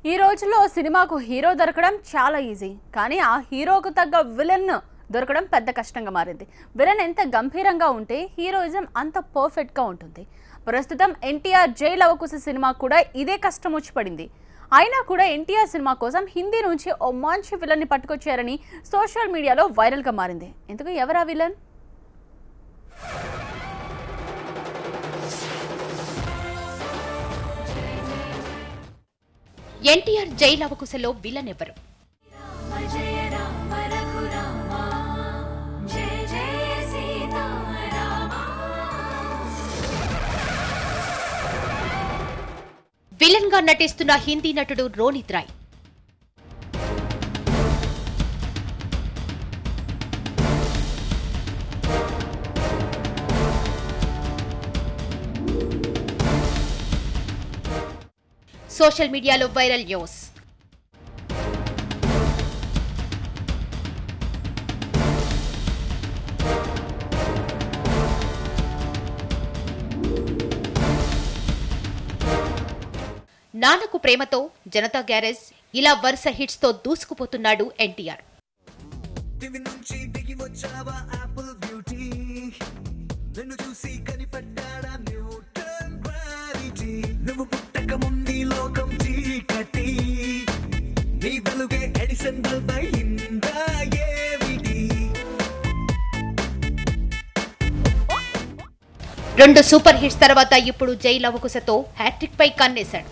ఈ రోజుల్లో సినిమాకు హీరో దొరకడం చాలా ఈజీ, కానీ ఆ హీరోకు తగ్గ విలన్ దొరకడం పెద్ద కష్టంగా మారింది. విలన్ ఎంత గంభీరంగా ఉంటే హీరోయిజం అంత పర్ఫెక్ట్గా ఉంటుంది. ప్రస్తుతం ఎన్టీఆర్ జై లవకుశ సినిమా కూడా ఇదే కష్టం వచ్చి పడింది. అయినా కూడా ఎన్టీఆర్ సినిమా కోసం హిందీ నుంచి ఓ మంచి విలన్ని పట్టుకొచ్చారని సోషల్ మీడియాలో వైరల్గా మారింది. ఎందుకు ఎవరా విలన్? ఎన్టీఆర్ జై లవకుశలో విలన్ ఎవరు? విలన్ గా నటిస్తున్న హిందీ నటుడు రోనిత్ రాయ్. సోషల్ మీడియాలో viral news. Nannaku Prematho, Janata garage, ఇలా వరుస హిట్స్ తో దూసుకుపోతున్నాడు ఎన్టీఆర్. రెండు సూపర్ హిట్స్ తర్వాత ఇప్పుడు జై లవకుశతో హ్యాట్రిక్ పై కన్నేశాడు.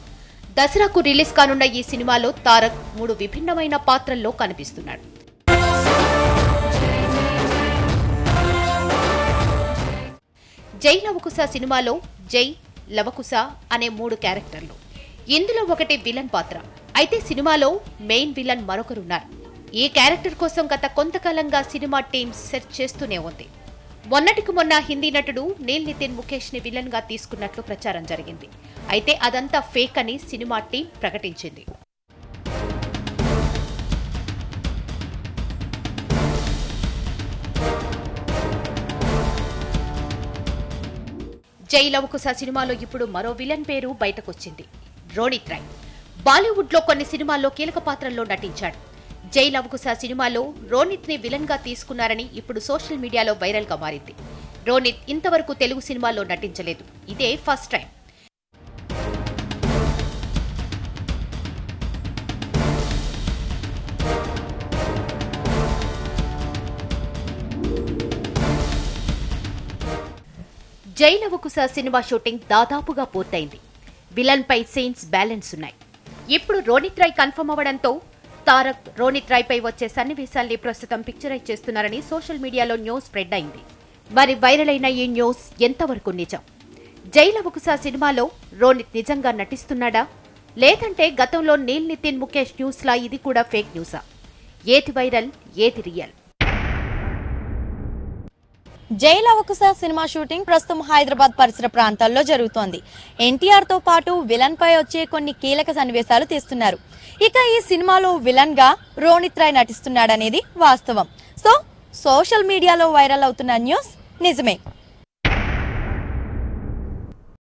దసరాకు రిలీజ్ కానున్న ఈ సినిమాలో తారక్ 3 విభిన్నమైన పాత్రల్లో కనిపిస్తున్నాడు. జై లవకుశ సినిమాలో జై, లవకుశ అనే 3 క్యారెక్టర్లు. ఇందులో ఒకటి విలన్ పాత్ర. అయితే సినిమాలో మెయిన్ విలన్ మరొకరున్నారు. ఈ క్యారెక్టర్ కోసం గత కొంతకాలంగా సినిమా టీం సెర్చ్ చేస్తూనే ఉంది. మొన్నటికి మొన్న హిందీ నటుడు నీల్ నితిన్ ముఖేష్ ని విలన్ గా తీసుకున్నట్లు ప్రచారం జరిగింది. అయితే అదంతా ఫేక్ అని సినిమా టీం ప్రకటించింది. జై లవకుశ సినిమాలో ఇప్పుడు మరో విలన్ పేరు బయటకొచ్చింది. రోనిత్ రాయ్. బాలీవుడ్ లో కొన్ని సినిమాల్లో కీలక పాత్రల్లో నటించాడు. జై లవకుశ సినిమాలో రోనిత్ ని విలన్ గా తీసుకున్నారని ఇప్పుడు సోషల్ మీడియాలో వైరల్ గా మారింది. రోనిత్ ఇంతవరకు తెలుగు సినిమాల్లో నటించలేదు. ఇదే ఫస్ట్ టైం. జై లవకుశ సినిమా షూటింగ్ దాదాపుగా పూర్తయింది. విలన్ పై సీన్స్ బ్యాలెన్స్ ఉన్నాయి. ఇప్పుడు రోనిత్ రాయ్ కన్ఫర్మ్ అవ్వడంతో తారక్ రోనిత్ రాయ్ పై వచ్చే సన్నివేశాల్ని ప్రస్తుతం పిక్చరైజ్ చేస్తున్నారని సోషల్ మీడియాలో న్యూస్ స్ప్రెడ్ అయింది. మరి వైరల్ అయిన ఈ న్యూస్ ఎంతవరకు నిజం? జై లవకుశ సినిమాలో రోనిత్ నిజంగా నటిస్తున్నాడా, లేదంటే గతంలో నీల్ నితిన్ ముఖేష్ న్యూస్ లా ఇది కూడా ఫేక్ న్యూసా? ఏది వైరల్, ఏది రియల్? జై లవకుశ సినిమా షూటింగ్ ప్రస్తుతం హైదరాబాద్ పరిసర ప్రాంతాల్లో జరుగుతోంది. ఎన్టీఆర్ తో పాటు విలన్ పై వచ్చే కొన్ని కీలక సన్నివేశాలు తీస్తున్నారు. ఇక ఈ సినిమాలో విలన్ గా రోనిత్ రాయ్ నటిస్తున్నాడనేది వాస్తవం. సో సోషల్ మీడియాలో వైరల్ అవుతున్న న్యూస్ నిజమే.